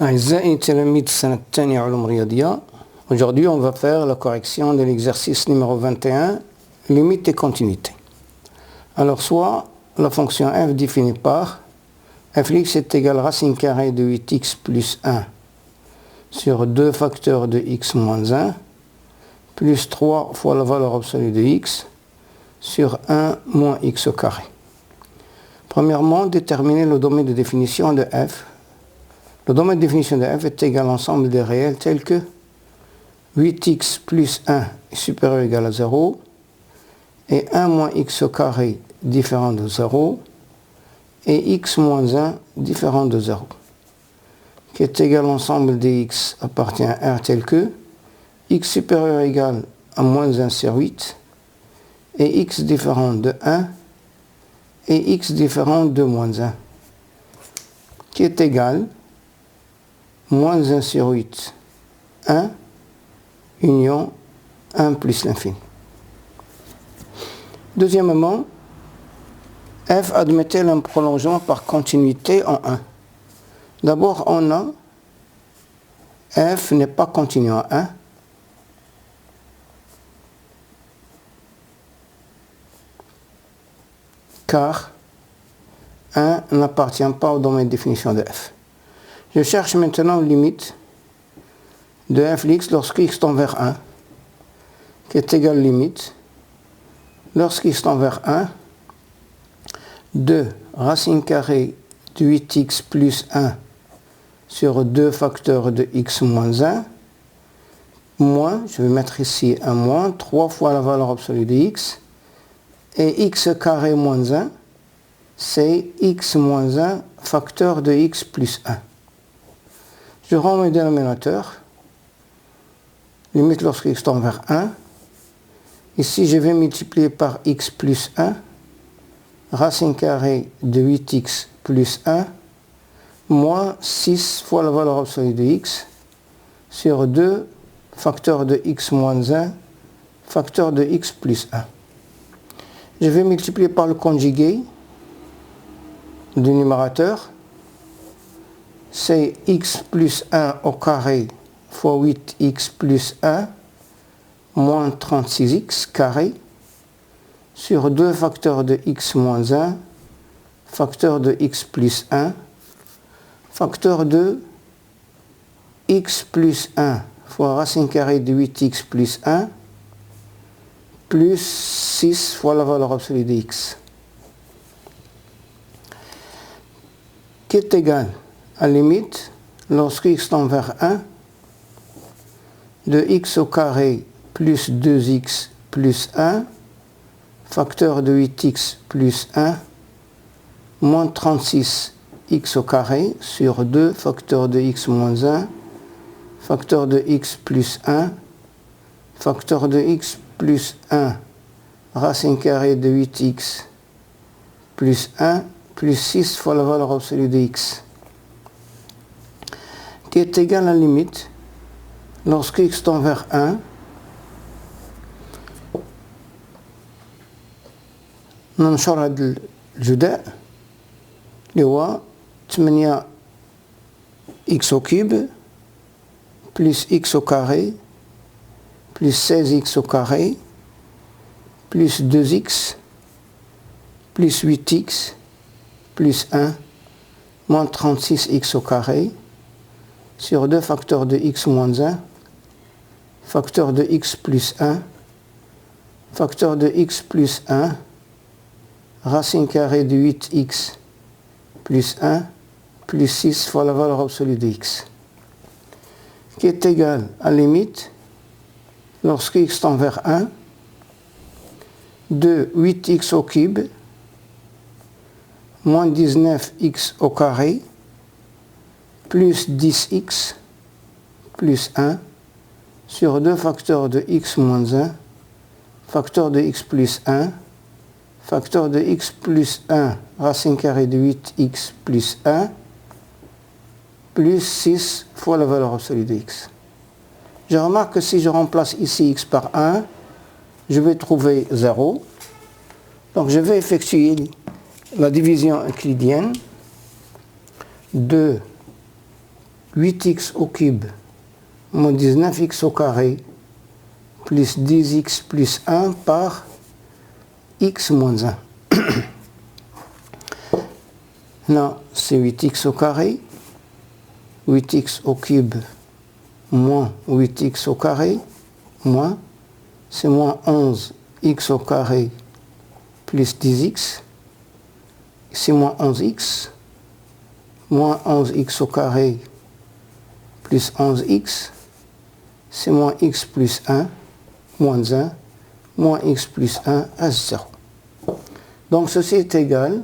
أعزائي تلاميذ السنة الثانية علوم رياضية. Aujourd'hui, on va faire la correction de l'exercice numéro 21, limite et continuité. Alors, soit la fonction f définie par fx est égal à racine carrée de 8x plus 1 sur 2 facteurs de x moins 1 plus 3 fois la valeur absolue de x sur 1 moins x au carré. Premièrement, déterminer le domaine de définition de f. Le domaine de définition de f est égal à l'ensemble des réels tels que 8x plus 1 est supérieur ou égal à 0 et 1 moins x au carré différent de 0 et x moins 1 différent de 0, qui est égal à l'ensemble des x appartient à R tel que x supérieur ou égal à moins 1 sur 8 et x différent de 1 et x différent de moins 1, qui est égal moins 1 sur 8, 1, union 1 plus l'infini. Deuxièmement, f admettait un prolongement par continuité en 1. D'abord, on a f n'est pas continu en 1. Car 1 n'appartient pas au domaine de définition de f. Je cherche maintenant une limite de f de x lorsque x tend vers 1, qui est égale limite, lorsque x tend vers 1, de racine carrée de 8x plus 1 sur 2 facteurs de x moins 1, moins, je vais mettre ici un moins, 3 fois la valeur absolue de x, et x carré moins 1, c'est x moins 1 facteur de x plus 1. Je rends mes dénominateurs, limite lorsque x tend vers 1. Ici, je vais multiplier par x plus 1, racine carrée de 8x plus 1, moins 6 fois la valeur absolue de x, sur 2 facteur de x moins 1, facteur de x plus 1. Je vais multiplier par le conjugué du numérateur, c'est x plus 1 au carré fois 8x plus 1 moins 36x carré sur 2 facteurs de x moins 1 facteur de x plus 1 facteur de x plus 1 fois racine carrée de 8x plus 1 plus 6 fois la valeur absolue de x, qui est égal à limite, lorsque x tend vers 1, de x au carré plus 2x plus 1, facteur de 8x plus 1, moins 36x au carré sur 2 facteur de x moins 1, facteur de x plus 1, facteur de x plus 1, racine carrée de 8x plus 1, plus 6 fois la valeur absolue de x, qui est égal à la limite, lorsque x tend vers 1, ننشر هذا الجداء اللي هو 8 x au cube plus x au carré plus 16x au carré plus 2x plus 8x plus 1 moins 36x au carré sur 2 facteurs de x moins 1 facteur de x plus 1 facteur de x plus 1 racine carrée de 8x plus 1 plus 6 fois la valeur absolue de x, qui est égal à la limite, lorsque x tend vers 1, de 8x au cube moins 19x au carré plus 10x plus 1 sur 2 facteurs de x moins 1 facteur de x plus 1 facteur de x plus 1 racine carrée de 8x plus 1 plus 6 fois la valeur absolue de x. Je remarque que si je remplace ici x par 1, je vais trouver 0. Donc je vais effectuer la division euclidienne de 8x au cube moins 19x au carré plus 10x plus 1 par x moins 1. Là, c'est 8x au carré, 8x au cube moins 8x au carré, moins, c'est moins 11x au carré plus 10x, c'est moins 11x, moins 11x au carré plus 11x, c'est moins x plus 1, moins 1, moins x plus 1 à 0. Donc ceci est égal,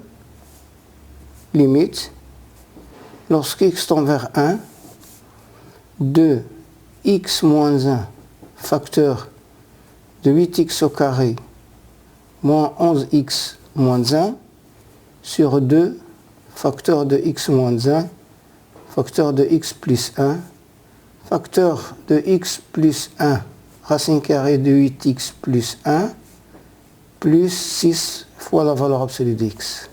limite, lorsque x tend vers 1, de x moins 1 facteur de 8x au carré moins 11x moins 1 sur 2 facteur de x moins 1 facteur de x plus 1 facteur de x plus 1 racine carrée de 8x plus 1 plus 6 fois la valeur absolue de x.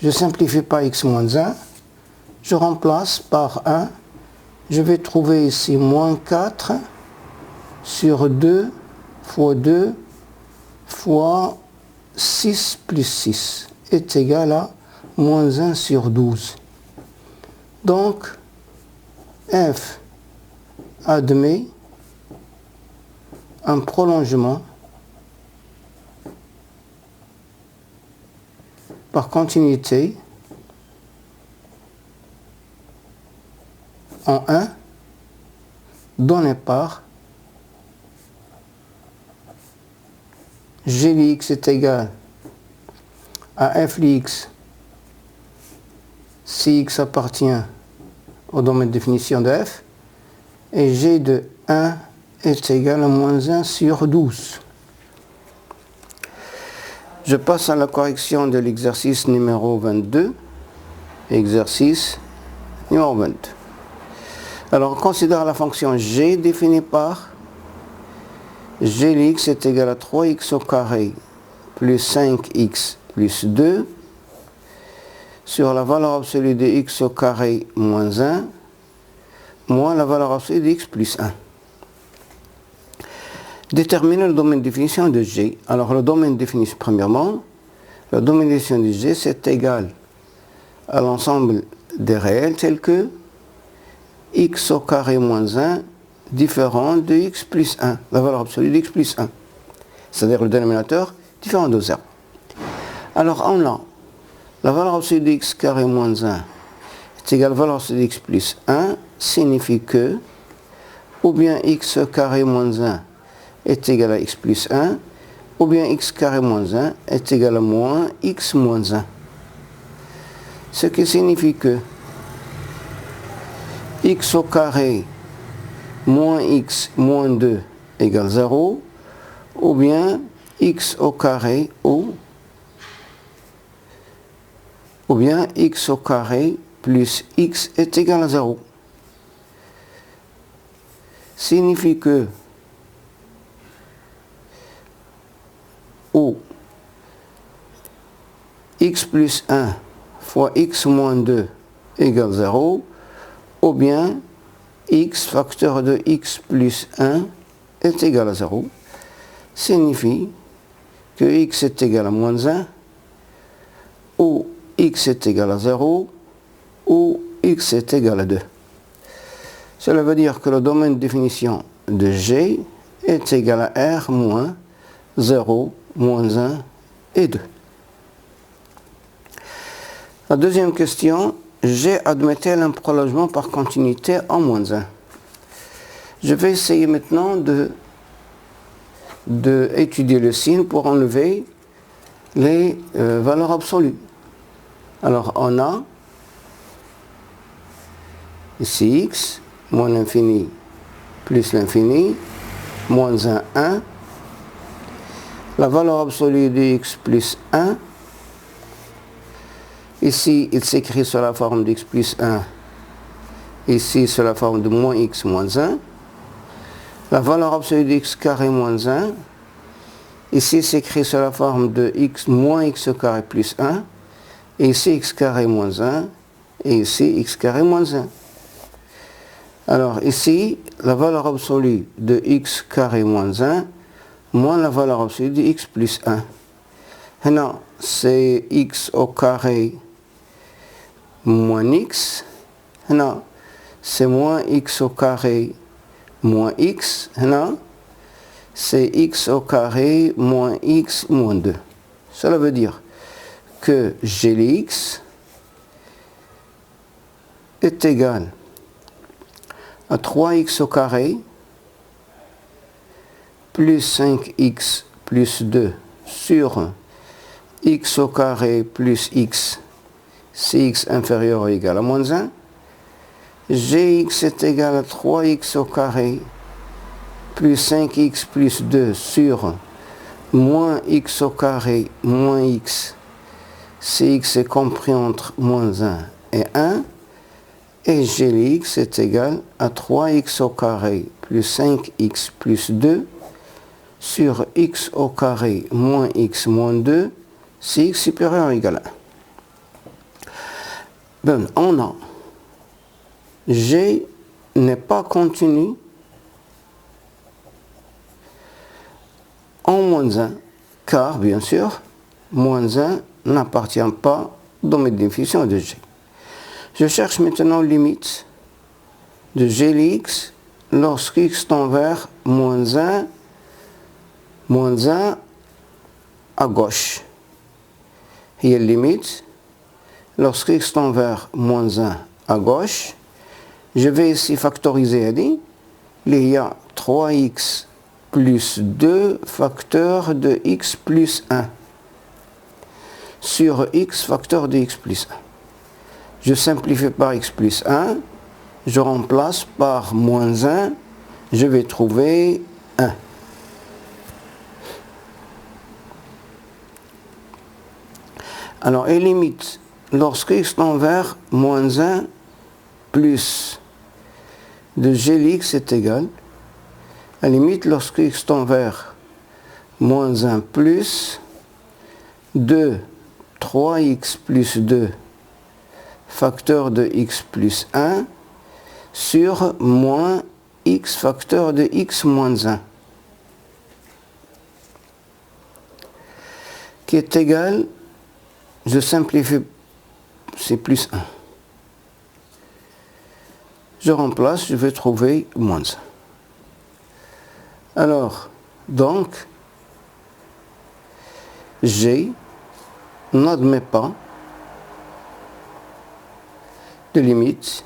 Je simplifie par x moins 1, je remplace par 1, je vais trouver ici moins 4 sur 2 fois 2 fois 6 plus 6 est égal à moins 1 sur 12. Donc, f admet un prolongement par continuité en 1 donné par g de x est égal à f de x si x appartient au domaine de définition de f et g de 1 est égal à moins 1 sur 12. Je passe à la correction de l'exercice numéro 22. Exercice numéro 22. Alors, on considère la fonction g définie par g de x est égal à 3x au carré plus 5x plus 2 sur la valeur absolue de x au carré moins 1 moins la valeur absolue de x plus 1. Déterminer le domaine de définition de g. Alors, le domaine de définition, premièrement, le domaine de définition de g, c'est égal à l'ensemble des réels tels que x au carré moins 1 différent de x plus 1, la valeur absolue de x plus 1. C'est-à-dire le dénominateur différent de 0. Alors, on a la valeur absolue de x carré moins 1 est égale à la valeur absolue de x plus 1, signifie que ou bien x carré moins 1 est égal à x plus 1, ou bien x carré moins 1 est égal à moins x moins 1. Ce qui signifie que x au carré moins x moins 2 égale 0, ou bien x au carré ou bien x au carré plus x est égal à 0. Signifie que ou x plus 1 fois x moins 2 égale 0, ou bien x facteur de x plus 1 est égal à 0, signifie que x est égal à moins 1, ou x est égal à 0, ou x est égal à 2. Cela veut dire que le domaine de définition de G est égal à R moins 0, moins 1 et 2. La deuxième question, G admet-elle un prolongement par continuité en moins 1? Je vais essayer maintenant d'étudier le signe pour enlever les valeurs absolues. Alors on a ici x, moins l'infini plus l'infini, moins 1, 1. La valeur absolue de x plus 1. Ici, il s'écrit sur la forme de x plus 1. Ici, sur la forme de moins x moins 1. La valeur absolue de x carré moins 1. Ici, s'écrit sur la forme de x moins x carré plus 1. Et ici, x carré moins 1. Et ici, x carré moins 1. Alors ici, la valeur absolue de x carré moins 1 moins la valeur absolue de x plus 1. Maintenant, c'est x au carré moins x. Maintenant, c'est moins x au carré moins x. Maintenant, c'est x au carré moins x moins 2. Cela veut dire que Glx est égal à 3x au carré plus 5x plus 2 sur x au carré plus x si x inférieur ou égal à moins 1. Gx est égal à 3x au carré plus 5x plus 2 sur moins x au carré moins x si x est compris entre moins 1 et 1. Et Glx est égal à 3x au carré plus 5x plus 2 sur x au carré moins x moins 2 si x supérieur ou égal à 1. Ben, on a G n'est pas continu en moins 1, car bien sûr, moins 1 n'appartient pas dans mes définitions de G. Je cherche maintenant limite de Glx lorsque x tend vers moins 1 à gauche. Et limite, lorsque x tend vers moins 1 à gauche, je vais ici factoriser. Il y a 3x plus 2 facteur de x plus 1 sur x facteur de x plus 1. Je simplifie par x plus 1, je remplace par moins 1, je vais trouver 1. Alors, et limite, lorsque x tend vers moins 1 plus de Glx est égal, à la limite, lorsque x tend vers moins 1 plus de 3x plus 2 facteur de x plus 1 sur moins x facteur de x moins 1 qui est égal, je simplifie, c'est plus 1. Je remplace, je vais trouver moins 1. Alors, donc, G n'admet pas de limite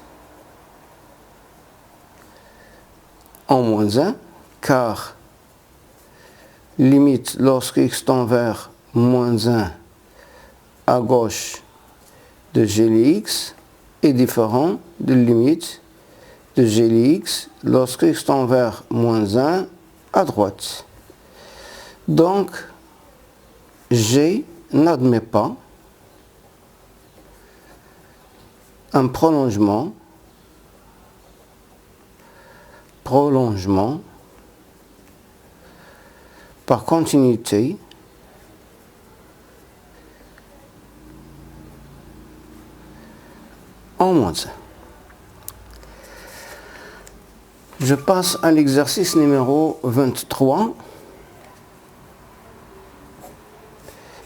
en moins 1, car limite lorsque x tend vers moins 1 à gauche de Glx est différent de limite de Glx lorsque x tend vers moins 1 à droite. Donc, G n'admet pas un prolongement par continuité en moins 1. Je passe à l'exercice numéro 23.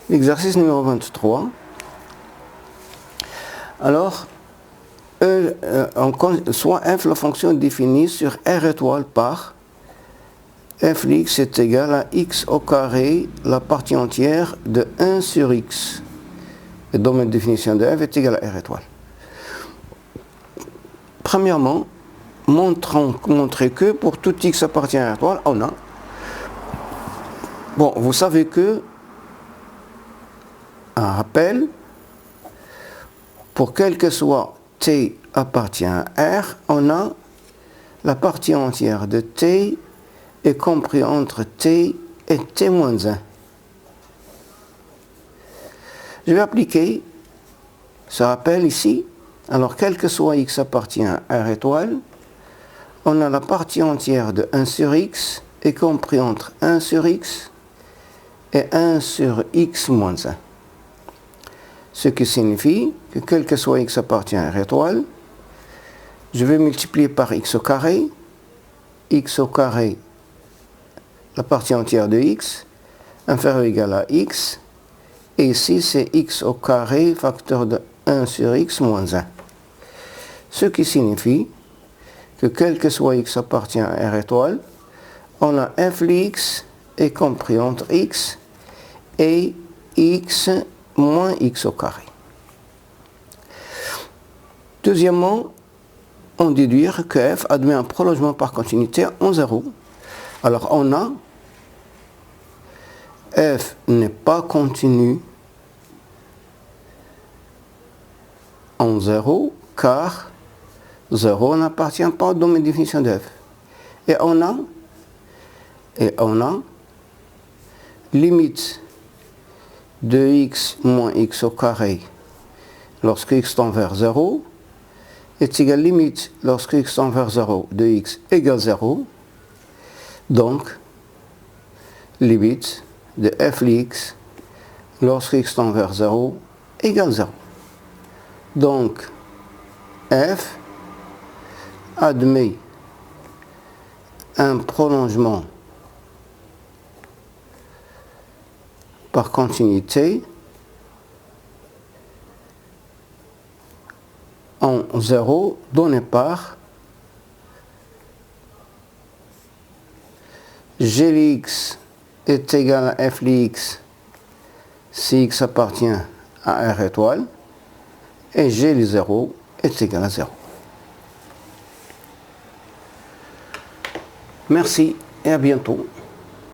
L'exercice numéro 23. Alors, soit f, la fonction définie sur R étoile par f de x est égal à x au carré, la partie entière de 1 sur x. Le domaine de définition de f est égal à R étoile. Premièrement, montrer que pour tout x appartient à R étoile, on a. Bon, vous savez que, un rappel, pour quel que soit t appartient à R, on a la partie entière de t est compris entre t et t moins 1. Je vais appliquer ce rappel ici. Alors, quel que soit x appartient à R étoile, on a la partie entière de 1 sur x est compris entre 1 sur x et 1 sur x moins 1. Ce qui signifie que quel que soit x appartient à R étoile, je vais multiplier par x au carré la partie entière de x, inférieur ou égal à x, et ici c'est x au carré facteur de 1 sur x moins 1. Ce qui signifie que quel que soit x appartient à R étoile, on a f de x est compris entre x et x moins x au carré. Deuxièmement, on déduire que f admet un prolongement par continuité en 0. Alors on a f n'est pas continu en 0 car 0 n'appartient pas au domaine de définition de f. Et on a limite de x moins x au carré lorsque x tend vers 0 est égal limite lorsque x tend vers 0 de x égale 0. Donc, limite de f de x lorsque x tend vers 0 égale 0. Donc, f admet un prolongement par continuité en 0 donné par g de x est égal à f de x si x appartient à R étoile et g de 0 est égal à 0. Merci et à bientôt.